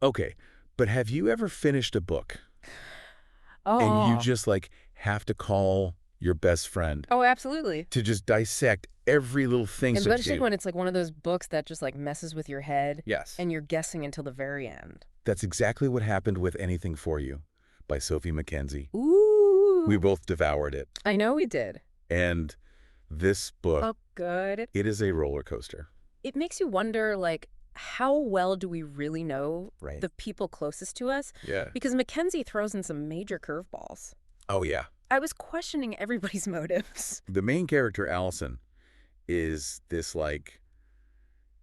Okay, but have you ever finished a book and you Oh. just like have to call your best friend Oh, absolutely. to just dissect every little thing? So Especially do. when it's like one of those books that just like messes with your head Yes. and you're guessing until the very end. That's exactly what happened with Anything for You by Sophie McKenzie. We Ooh. both devoured it. I know we did. And this book, Oh, good. it is a roller coaster. It makes you wonder, like, how well do we really know Right. the people closest to us? Yeah. Because Mackenzie throws in some major curveballs. Oh, yeah. I was questioning everybody's motives. The main character, Alison, is this like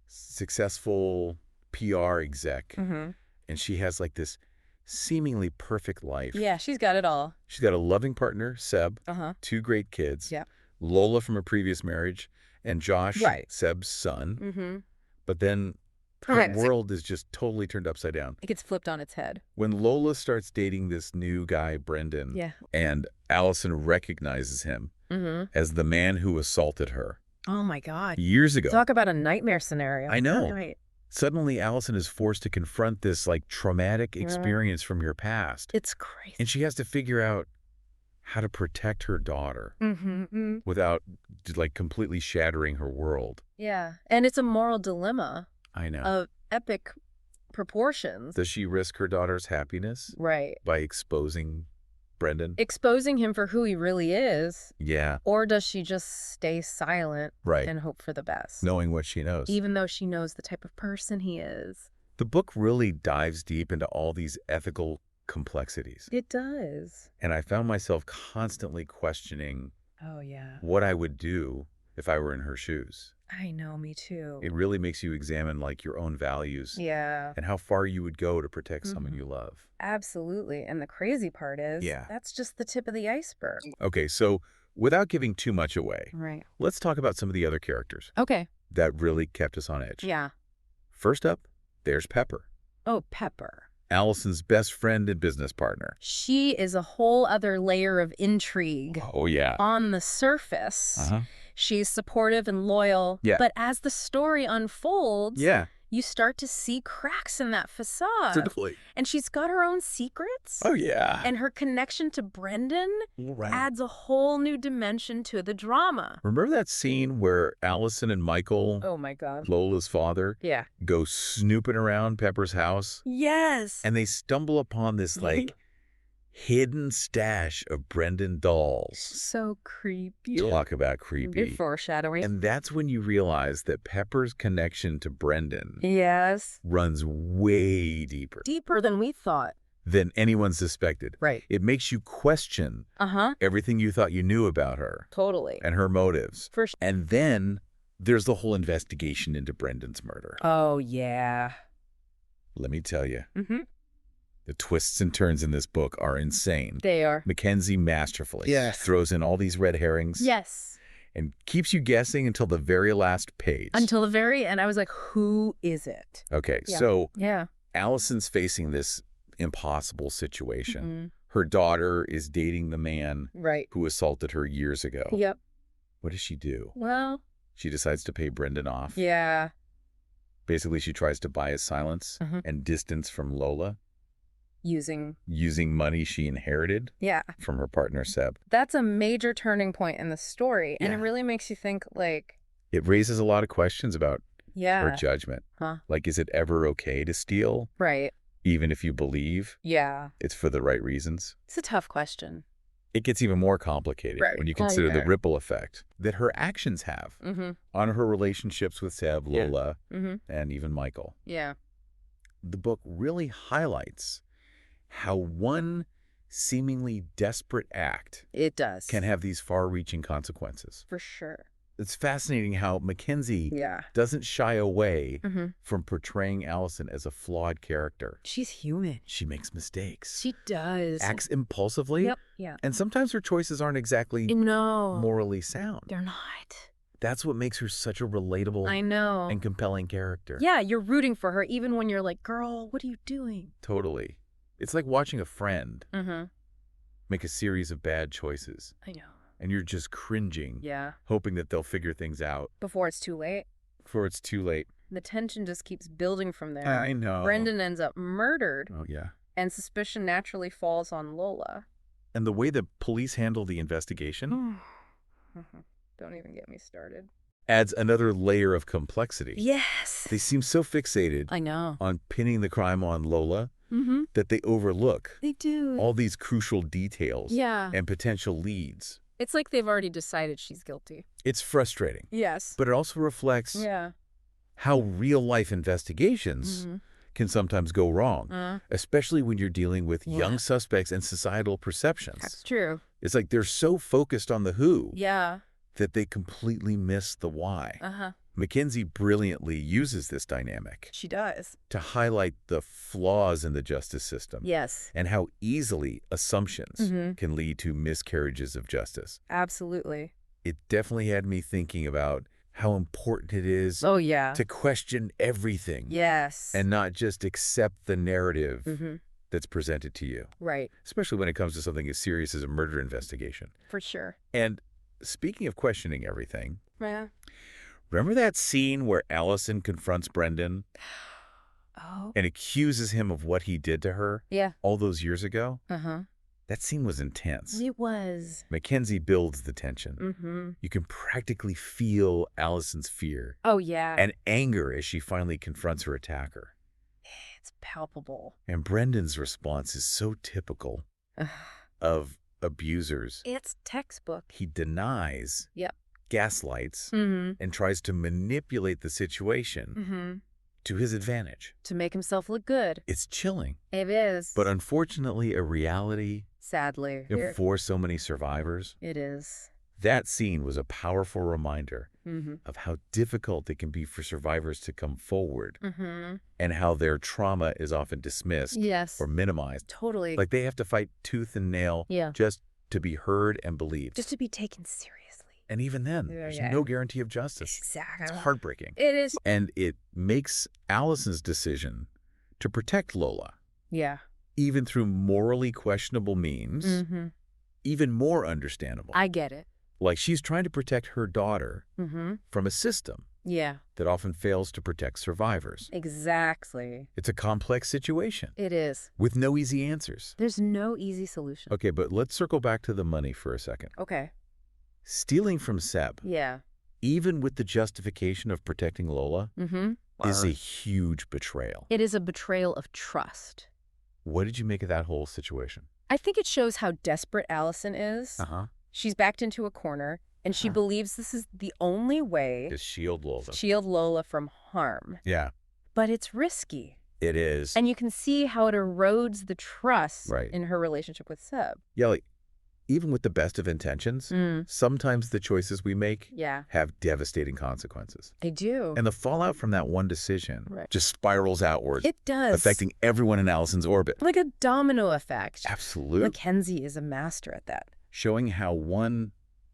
successful PR exec. Mm-hmm. And she has like this seemingly perfect life. Yeah, she's got it all. She's got a loving partner, Seb, Uh-huh. 2 great kids, Yeah. Lola from a previous marriage, and Josh, Right. Seb's son. Mm-hmm. But then her Right. world is just totally turned upside down. It gets flipped on its head. When Lola starts dating this new guy, Brendan, Yeah. and Allison recognizes him Mm-hmm. as the man who assaulted her Oh, my God. years ago. Talk about a nightmare scenario. I know. Right. Suddenly, Allison is forced to confront this like traumatic Yeah. experience from your past. It's crazy. And she has to figure out how to protect her daughter Mm-hmm. without like completely shattering her world. Yeah. And it's a moral dilemma I know. of epic proportions. Does she risk her daughter's happiness Right. by exposing Brendan? Exposing him for who he really is, Yeah, or does she just stay silent right. and hope for the best? Knowing what she knows. Even though she knows the type of person he is. The book really dives deep into all these ethical complexities. It does. And I found myself constantly questioning Oh, yeah. what I would do if I were in her shoes. I know, me too. It really makes you examine like your own values Yeah. and how far you would go to protect someone Mhm. you love. Absolutely. And the crazy part is, Yeah. that's just the tip of the iceberg. Okay, so without giving too much away, Right. let's talk about some of the other characters Okay. that really kept us on edge. Yeah. First up, there's Pepper, Oh, Pepper. Allison's best friend and business partner. She is a whole other layer of intrigue. Oh, yeah. On the surface, Uh-huh. she's supportive and loyal. Yeah. But as the story unfolds, Yeah, you start to see cracks in that facade. totally. And she's got her own secrets. Oh, yeah. And her connection to Brendan Right. adds a whole new dimension to the drama. Remember that scene where Allison and Michael, Oh, my God. Lola's father, Yeah. go snooping around Pepper's house? Yes. And they stumble upon this, like, hidden stash of Brendan dolls. So creepy. Talk about creepy. Foreshadowing. And that's when you realize that Pepper's connection to Brendan Yes. runs way deeper Deeper than we thought. than anyone suspected. Right. It makes you question Uh-huh. everything you thought you knew about her Totally. and her motives. For sure. And then there's the whole investigation into Brendan's murder. Oh, yeah. Let me tell you, Mm-hmm. the twists and turns in this book are insane. They are. Mackenzie masterfully Yes. throws in all these red herrings Yes. and keeps you guessing until the very last page. Until the very end, I was like, who is it? Okay, Yeah. so Yeah. Allison's facing this impossible situation. Mhm. Her daughter is dating the man Right. who assaulted her years ago. Yep. What does she do? Well, She decides to pay Brendan off. yeah. Basically, she tries to buy his silence Mhm. and distance from Lola Using. using money she inherited Yeah. from her partner, Seb. That's a major turning point in the story. And it Yeah. really makes you think, like, It raises a lot of questions about her yeah. judgment. Huh. Like, is it ever okay to steal, Right. even if you believe Yeah. it's for the right reasons? It's a tough question. It gets even more complicated Right. when you Oh, consider the yeah. ripple effect that her actions have Mm-hmm. on her relationships with Seb, Yeah. Lola, Mm-hmm. and even Michael. Yeah. The book really highlights how one seemingly desperate act It does. can have these far-reaching consequences. For sure. It's fascinating how Mackenzie Yeah. doesn't shy away Mm-hmm. from portraying Allison as a flawed character. She's human. She makes mistakes, She does. acts impulsively, Yep. Yeah. and sometimes her choices aren't exactly No. morally sound. They're not. That's what makes her such a relatable I know. and compelling character. Yeah, you're rooting for her even when you're like, girl, what are you doing? Totally. It's like watching a friend Mm-hmm. make a series of bad choices, I know. and you're just cringing, Yeah. hoping that they'll figure things out Before it's too late. before it's too late. The tension just keeps building from there. I know. Brendan ends up murdered, Oh, yeah. and suspicion naturally falls on Lola. And the way the police handle the investigation Don't even get me started. adds another layer of complexity. Yes. They seem so fixated I know. on pinning the crime on Lola Mm-hmm. that they overlook They do. all these crucial details Yeah. and potential leads. It's like they've already decided she's guilty. It's frustrating, Yes. but it also reflects Yeah. how real-life investigations can sometimes go wrong, especially when you're dealing with young suspects and societal perceptions. That's true. It's like they're so focused on the who Yeah. that they completely miss the why. Uh-huh. McKenzie brilliantly uses this dynamic She does. to highlight the flaws in the justice system Yes. and how easily assumptions can lead to miscarriages of justice. Absolutely. It definitely had me thinking about how important it is Oh, yeah. to question everything Yes. and not just accept the narrative that's presented to you, Right. especially when it comes to something as serious as a murder investigation. For sure. And speaking of questioning everything, Yeah. remember that scene where Alison confronts Brendan Oh. and accuses him of what he did to her Yeah. all those years ago? Uh-huh. That scene was intense. It was. McKenzie builds the tension. Mm-hmm. You can practically feel Alison's fear Oh, yeah. and anger as she finally confronts her attacker. It's palpable. And Brendan's response is so typical of abusers. It's textbook. He denies, Yep. gaslights, Mm-hmm. and tries to manipulate the situation Mm-hmm. to his advantage. To make himself look good. It's chilling, It is. but unfortunately a reality Sadly. for so many survivors. It is. That scene was a powerful reminder Mm-hmm. of how difficult it can be for survivors to come forward Mm-hmm. and how their trauma is often dismissed Yes. or minimized. Totally. Like they have to fight tooth and nail Yeah. just to be heard and believed. Just to be taken seriously. And even then, Yeah, there's yeah. no guarantee of justice. Exactly. It's heartbreaking. It is. And it makes Alison's decision to protect Lola, Yeah. even through morally questionable means, Mm-hmm. even more understandable. I get it. Like she's trying to protect her daughter Mm-hmm. from a system Yeah. that often fails to protect survivors. Exactly. It's a complex situation It is. with no easy answers. There's no easy solution. Okay, but let's circle back to the money for a second. Okay. Stealing from Seb, Yeah. even with the justification of protecting Lola, Mm-hmm. is a huge betrayal. It is a betrayal of trust. What did you make of that whole situation? I think it shows how desperate Alison is. Uh-huh. She's backed into a corner, and she believes this is the only way To shield Lola. to shield Lola from harm. Yeah, But it's risky. it is. And you can see how it erodes the trust Right. in her relationship with Seb. Yeah, like, even with the best of intentions, sometimes the choices we make Yeah, have devastating consequences. they do. And the fallout from that one decision Right. just spirals outward, It does. affecting everyone in Alison's orbit. Like a domino effect. Absolutely. McKenzie is a master at that. Showing how one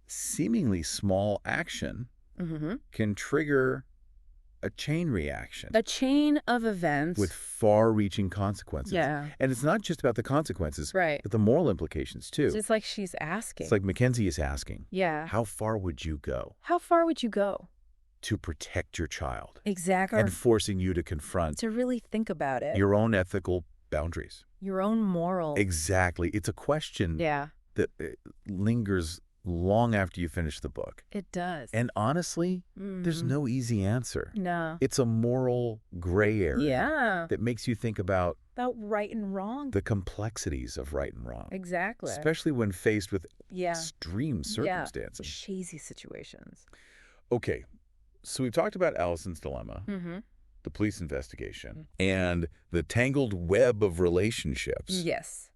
seemingly small action Mm-hmm. can trigger a chain reaction A chain of events. with far-reaching consequences. Yeah. And it's not just about the consequences, Right. but the moral implications, too. It's like she's asking. It's like McKenzie is asking, yeah. how far would you go How far would you go? to protect your child? Exactly. And forcing you to confront To really think about it. your own ethical boundaries. Your own moral. Exactly. It's a question Yeah, that lingers long after you finish the book. it does. And honestly, there's Mhm. no easy answer. No. It's a moral gray area Yeah. that makes you think about About right and wrong. the complexities of right and wrong, Exactly. especially when faced with Yeah. extreme circumstances. Shazy situations. Okay, so we've talked about Alison's dilemma, Mm-hmm. the police investigation, and the tangled web of relationships. Yes.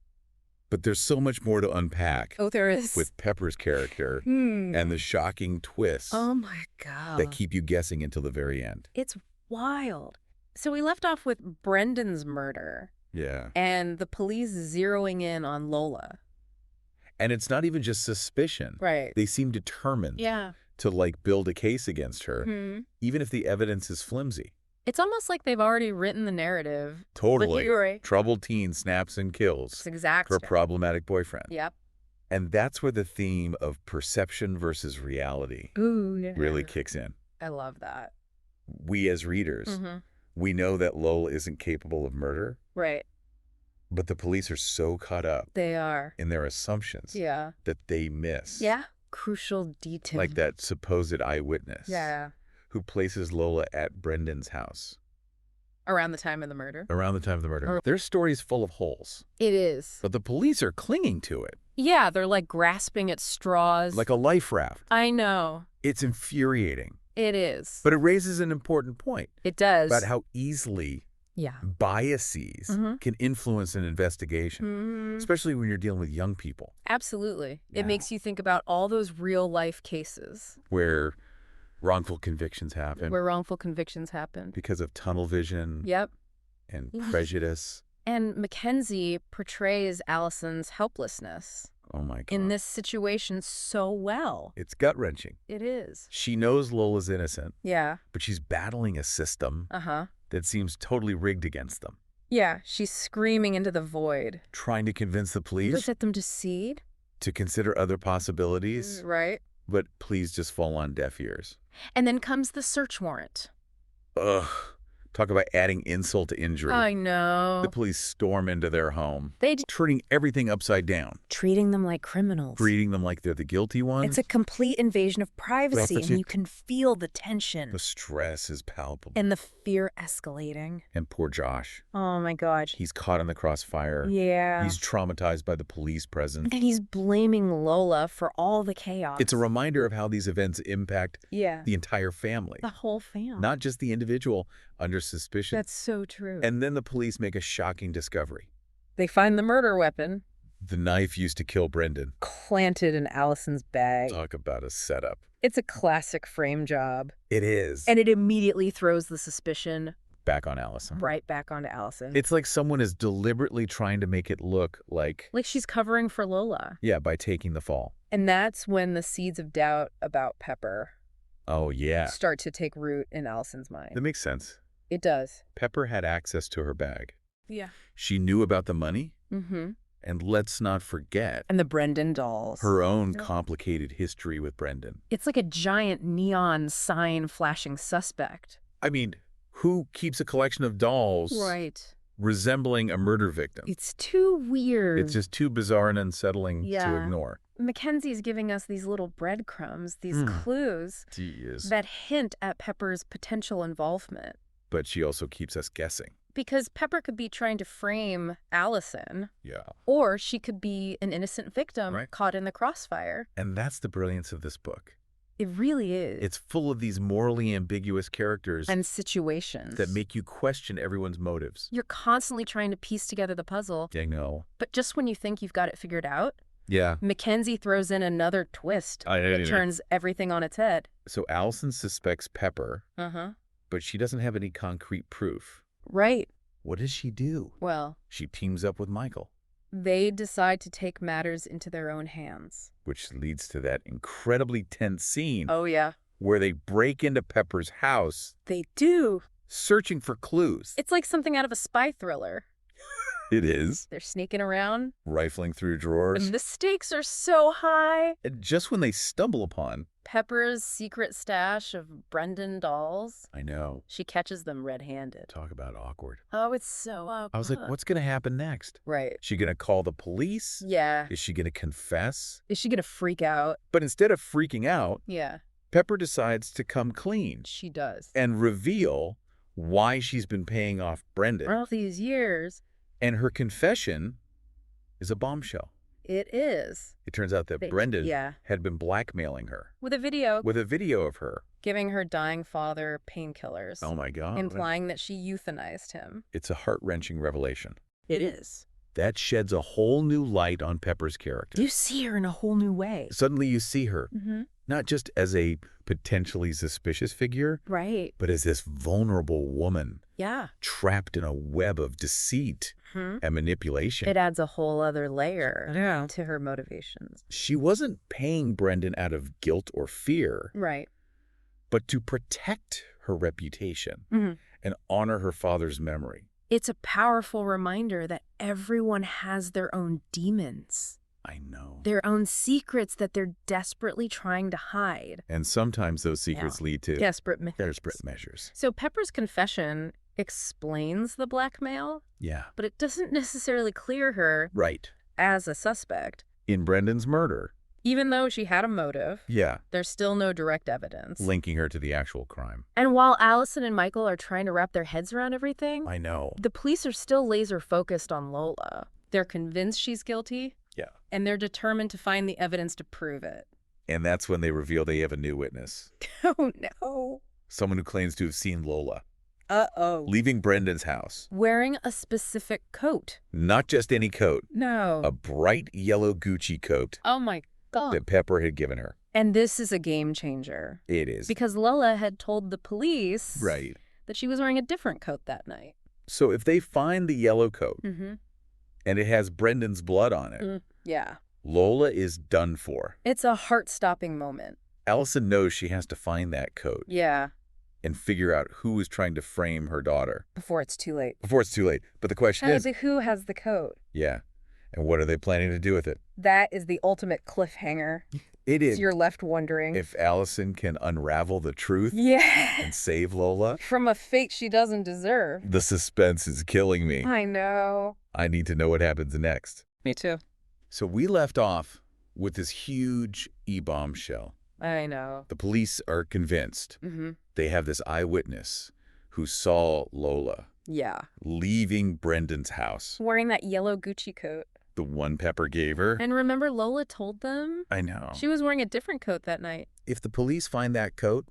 But there's so much more to unpack Oh, there is. with Pepper's character Hmm. and the shocking twists Oh, my God. that keep you guessing until the very end. It's wild. So we left off with Brendan's murder Yeah. and the police zeroing in on Lola. And it's not even just suspicion. Right. They seem determined Yeah. to, like, build a case against her, Hmm. even if the evidence is flimsy. It's almost like they've already written the narrative. Totally. Right. Troubled teen snaps and kills It's exact. her problematic boyfriend. Yep. And that's where the theme of perception versus reality Ooh, yeah. really kicks in. I love that. We as readers, we know that Lola isn't capable of murder. Right. But the police are so caught up They are. in their assumptions that they miss. Yeah. Crucial detail. Like that supposed eyewitness who places Lola at Brendan's house. Around the time of the murder. Around the time of the murder. Their story is full of holes. It is. But the police are clinging to it. Yeah, they're like grasping at straws. Like a life raft. I know. It's infuriating. It is. But it raises an important point. It does. About how easily biases can influence an investigation, especially when you're dealing with young people. Absolutely. It makes you think about all those real-life cases. Where wrongful convictions happen. Because of tunnel vision. Yep. And prejudice. And Mackenzie portrays Alison's helplessness. Oh, my God. In this situation so well. It's gut-wrenching. It is. She knows Lola's innocent. Yeah. But she's battling a system that seems totally rigged against them. Yeah, she's screaming into the void. Trying to convince the police. Let them decede. To consider other possibilities. Right. But please just fall on deaf ears. And then comes the search warrant. Ugh. Talk about adding insult to injury. I know. The police storm into their home. They turning everything upside down. Treating them like criminals. Treating them like they're the guilty ones. It's a complete invasion of privacy, and you can feel the tension. The stress is palpable. And the fear escalating. And poor Josh. Oh, my God. He's caught in the crossfire. Yeah. He's traumatized by the police presence. And he's blaming Lola for all the chaos. It's a reminder of how these events impact the entire family. The whole family. Not just the individual under suspicion. That's so true. And then the police make a shocking discovery. They find the murder weapon. The knife used to kill Brendan. Planted in Alison's bag. Talk about a setup. It's a classic frame job. It is. And it immediately throws the suspicion back on Alison. Right back onto Alison. It's like someone is deliberately trying to make it look like she's covering for Lola. Yeah, by taking the fall. And that's when the seeds of doubt about Pepper start to take root in Alison's mind. That makes sense. It does. Pepper had access to her bag. Yeah. She knew about the money. And let's not forget. And the Brendan dolls. Her own complicated history with Brendan. It's like a giant neon sign flashing suspect. I mean, who keeps a collection of dolls resembling a murder victim? It's too weird. It's just too bizarre and unsettling to ignore. McKenzie's giving us these little breadcrumbs, these clues that hint at Pepper's potential involvement. But she also keeps us guessing. Because Pepper could be trying to frame Alison. Yeah. Or she could be an innocent victim caught in the crossfire. And that's the brilliance of this book. It really is. It's full of these morally ambiguous characters. And situations. That make you question everyone's motives. You're constantly trying to piece together the puzzle. I know. But just when you think you've got it figured out, yeah, Mackenzie throws in another twist that turns everything on its head. So Alison suspects Pepper. But she doesn't have any concrete proof. Right. What does she do? Well, she teams up with Michael. They decide to take matters into their own hands. Which leads to that incredibly tense scene. Oh, yeah. Where they break into Pepper's house. They do. Searching for clues. It's like something out of a spy thriller. It is. They're sneaking around. Rifling through drawers. And the stakes are so high. And just when they stumble upon Pepper's secret stash of Brendan dolls. I know. She catches them red-handed. Talk about awkward. Oh, it's so awkward. I was like, what's going to happen next? Right. Is she going to call the police? Yeah. Is she going to confess? Is she going to freak out? But instead of freaking out, yeah, Pepper decides to come clean. She does. And reveal why she's been paying off Brendan. All these years. And her confession is a bombshell. It is. It turns out that Brendan had been blackmailing her. With a video. With a video of her. Giving her dying father painkillers. Oh, my God. Implying that she euthanized him. It's a heart-wrenching revelation. It is. That sheds a whole new light on Pepper's character. You see her in a whole new way. Suddenly you see her, not just as a potentially suspicious figure, but as this vulnerable woman. Yeah. Trapped in a web of deceit and manipulation. It adds a whole other layer to her motivations. She wasn't paying Brendan out of guilt or fear. Right. But to protect her reputation and honor her father's memory. It's a powerful reminder that everyone has their own demons. I know. Their own secrets that they're desperately trying to hide. And sometimes those secrets lead to desperate measures. So Pepper's confession explains the blackmail. Yeah. But it doesn't necessarily clear her as a suspect. In Brendan's murder. Even though she had a motive, yeah, there's still no direct evidence linking her to the actual crime. And while Alison and Michael are trying to wrap their heads around everything, I know. The police are still laser focused on Lola. They're convinced she's guilty. Yeah. And they're determined to find the evidence to prove it. And that's when they reveal they have a new witness. Oh, no. Someone who claims to have seen Lola. Uh-oh. Leaving Brendan's house. Wearing a specific coat. Not just any coat. No. A bright yellow Gucci coat. Oh, my God. That Pepper had given her. And this is a game changer. It is. Because Lola had told the police that she was wearing a different coat that night. So if they find the yellow coat and it has Brendan's blood on it, Lola is done for. It's a heart-stopping moment. Alison knows she has to find that coat. Yeah. And figure out who is trying to frame her daughter. Before it's too late. Before it's too late. But the question is... But who has the coat? Yeah. And what are they planning to do with it? That is the ultimate cliffhanger. It is. So you're left wondering. If Alison can unravel the truth and save Lola. From a fate she doesn't deserve. The suspense is killing me. I know. I need to know what happens next. Me too. So we left off with this huge bombshell. I know. The police are convinced. They have this eyewitness who saw Lola. Yeah. Leaving Brendan's house. Wearing that yellow Gucci coat. The one Pepper gave her. And remember Lola told them? I know. She was wearing a different coat that night. If the police find that coat,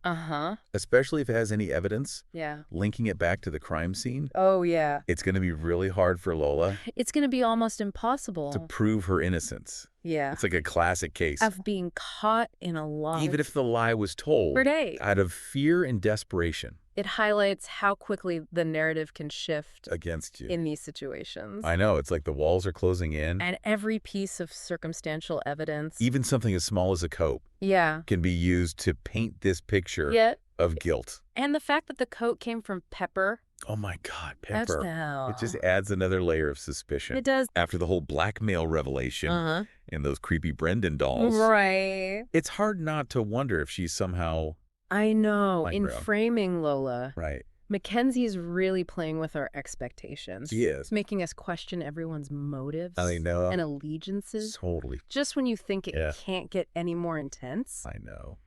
especially if it has any evidence, linking it back to the crime scene, it's going to be really hard for Lola. It's going to be almost impossible to prove her innocence. Yeah. It's like a classic case. Of being caught in a lie. Even if the lie was told out of fear and desperation. It highlights how quickly the narrative can shift against you in these situations. I know. It's like the walls are closing in. And every piece of circumstantial evidence, even something as small as a coat, can be used to paint this picture of guilt. And the fact that the coat came from Pepper. Oh, my God, Pepper. It just adds another layer of suspicion. It does. After the whole blackmail revelation and those creepy Brendan dolls. Right. It's hard not to wonder if she's somehow... I know. In framing Lola, right. McKenzie's really playing with our expectations. He is. Making us question everyone's motives I know. And allegiances. Totally. Just when you think it can't get any more intense. I know.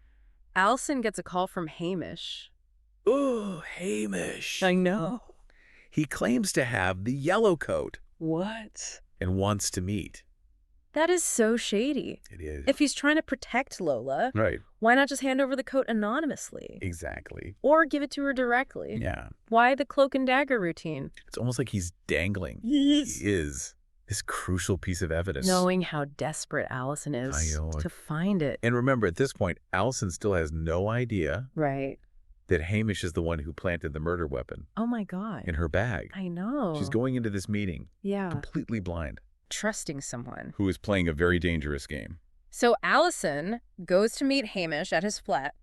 Alison gets a call from Hamish. Ooh, Hamish. I know. He claims to have the yellow coat. What? And wants to meet. That is so shady. It is. If he's trying to protect Lola, why not just hand over the coat anonymously? Exactly. Or give it to her directly? Yeah. Why the cloak and dagger routine? It's almost like he's dangling. Yes. He is. This crucial piece of evidence. Knowing how desperate Alison is to find it. And remember, at this point, Alison still has no idea that Hamish is the one who planted the murder weapon. Oh, my God. In her bag. I know. She's going into this meeting completely blind. Trusting someone. Who is playing a very dangerous game. So Alison goes to meet Hamish at his flat,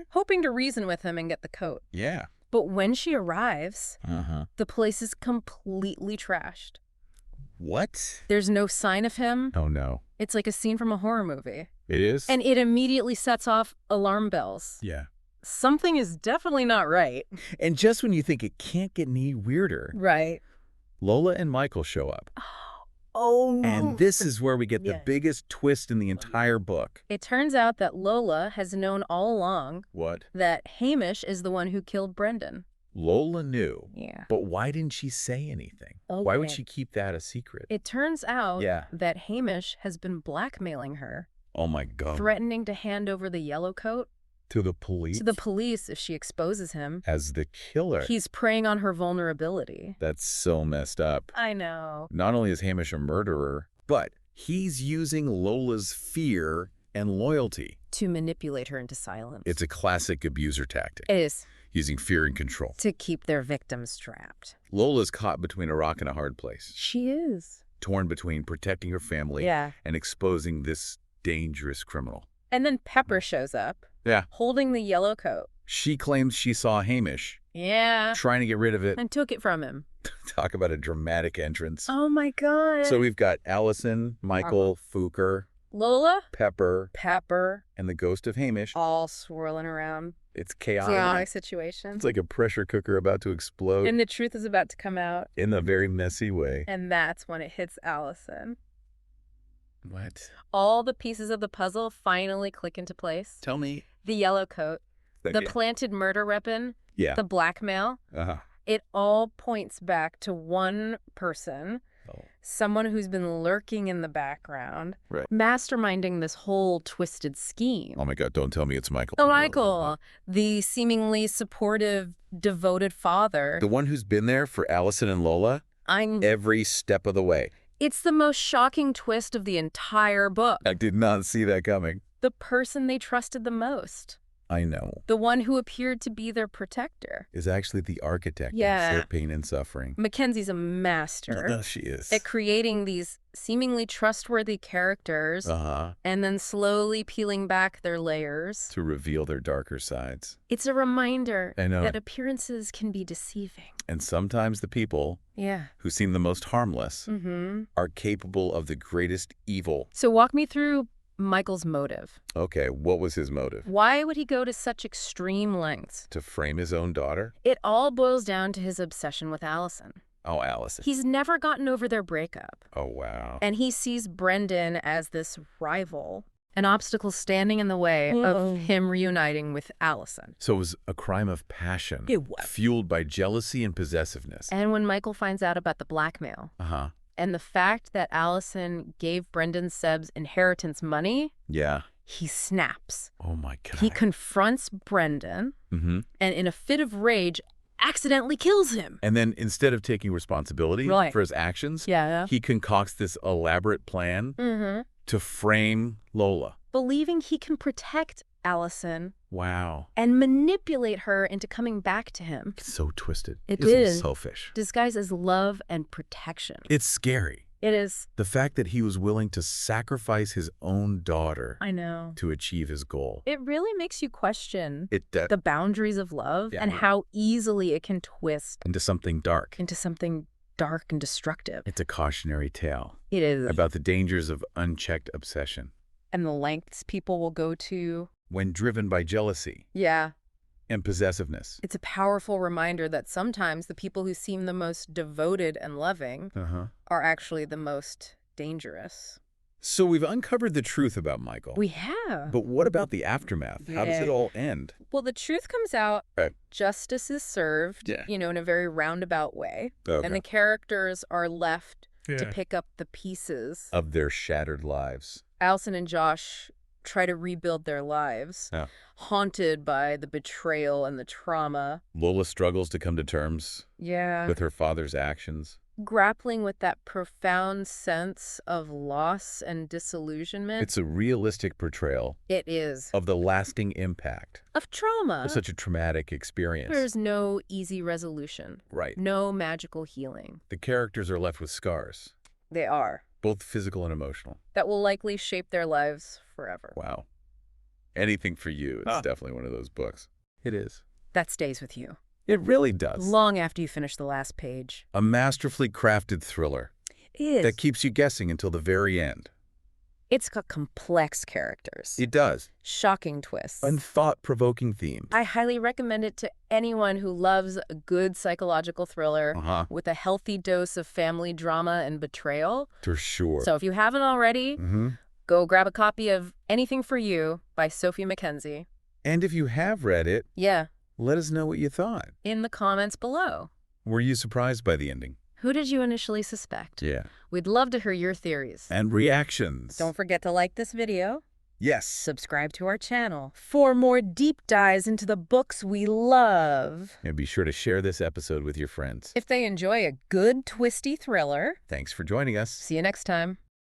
hoping to reason with him and get the coat. Yeah. But when she arrives, the place is completely trashed. What? There's no sign of him. Oh, no. It's like a scene from a horror movie. It is? And it immediately sets off alarm bells. Yeah. Something is definitely not right. And just when you think it can't get any weirder. Right. Lola and Michael show up. Oh, and this is where we get the biggest twist in the entire book. It turns out that Lola has known all along that Hamish is the one who killed Brendan. Lola knew. Yeah. But why didn't she say anything? Okay. Why would she keep that a secret? It turns out that Hamish has been blackmailing her. Oh, my God. Threatening to hand over the yellow coat. To the police? To the police if she exposes him. As the killer. He's preying on her vulnerability. That's so messed up. I know. Not only is Hamish a murderer, but he's using Lola's fear and loyalty. To manipulate her into silence. It's a classic abuser tactic. It is. Using fear and control. To keep their victims trapped. Lola's caught between a rock and a hard place. She is. Torn between protecting her family and exposing this dangerous criminal. And then Pepper shows up. Yeah. Holding the yellow coat. She claims she saw Hamish. Yeah. Trying to get rid of it. And took it from him. Talk about a dramatic entrance. Oh, my God. So we've got Alison, Michael, Fouker, Lola, Pepper, and the ghost of Hamish. All swirling around. It's chaotic. Chaotic situation. It's like a pressure cooker about to explode. And the truth is about to come out. In a very messy way. And that's when it hits Alison. What? All the pieces of the puzzle finally click into place. Tell me. The yellow coat, the planted murder weapon, the blackmail. It all points back to one person, someone who's been lurking in the background, masterminding this whole twisted scheme. Oh, my God, don't tell me it's Michael. Oh, Michael, the seemingly supportive, devoted father. The one who's been there for Alison and Lola every step of the way. It's the most shocking twist of the entire book. I did not see that coming. The person they trusted the most. I know. The one who appeared to be their protector. Is actually the architect of their pain and suffering. McKenzie's a master. She is. At creating these seemingly trustworthy characters and then slowly peeling back their layers. To reveal their darker sides. It's a reminder that appearances can be deceiving. And sometimes the people who seem the most harmless are capable of the greatest evil. So walk me through Michael's motive. Okay, what was his motive? Why would he go to such extreme lengths? To frame his own daughter? It all boils down to his obsession with Alison. Oh, Alison. He's never gotten over their breakup. Oh, wow. And he sees Brendan as this rival, an obstacle standing in the way of him reuniting with Alison. So it was a crime of passion. It was. Fueled by jealousy and possessiveness. And when Michael finds out about the blackmail. And the fact that Alison gave Brendan Seb's inheritance money. Yeah. He snaps. Oh, my God. He confronts Brendan and in a fit of rage accidentally kills him. And then instead of taking responsibility for his actions, he concocts this elaborate plan to frame Lola. Believing he can protect Alison. Wow. And manipulate her into coming back to him. It's so twisted. It is. Selfish. Disguised as love and protection. It's scary. It is. The fact that he was willing to sacrifice his own daughter. I know. To achieve his goal. It really makes you question the boundaries of love and how easily it can twist. Into something dark. Into something dark and destructive. It's a cautionary tale. It is. About the dangers of unchecked obsession. And the lengths people will go to. When driven by jealousy. Yeah. And possessiveness. It's a powerful reminder that sometimes the people who seem the most devoted and loving are actually the most dangerous. So we've uncovered the truth about Michael. We have. But what about the aftermath? How does it all end? Well, the truth comes out. Justice is served, in a very roundabout way. And the characters are left to pick up the pieces of their shattered lives. Alison and Josh try to rebuild their lives, haunted by the betrayal and the trauma. Lola struggles to come to terms with her father's actions. Grappling with that profound sense of loss and disillusionment. It's a realistic portrayal. It is. Of the lasting impact. Of trauma. Of such a traumatic experience. There's no easy resolution. Right. No magical healing. The characters are left with scars. They are. Both physical and emotional. That will likely shape their lives forever. Wow. Anything for you. It's definitely one of those books. It is. That stays with you. It really does. Long after you finish the last page. A masterfully crafted thriller. It is. That keeps you guessing until the very end. It's got complex characters. It does. Shocking twists. And thought-provoking themes. I highly recommend it to anyone who loves a good psychological thriller with a healthy dose of family drama and betrayal. For sure. So if you haven't already, go grab a copy of Anything for You by Sophie McKenzie. And if you have read it, let us know what you thought. In the comments below. Were you surprised by the ending? Who did you initially suspect? Yeah. We'd love to hear your theories. And reactions. Don't forget to like this video. Yes. Subscribe to our channel for more deep dives into the books we love. And be sure to share this episode with your friends. If they enjoy a good, twisty thriller. Thanks for joining us. See you next time.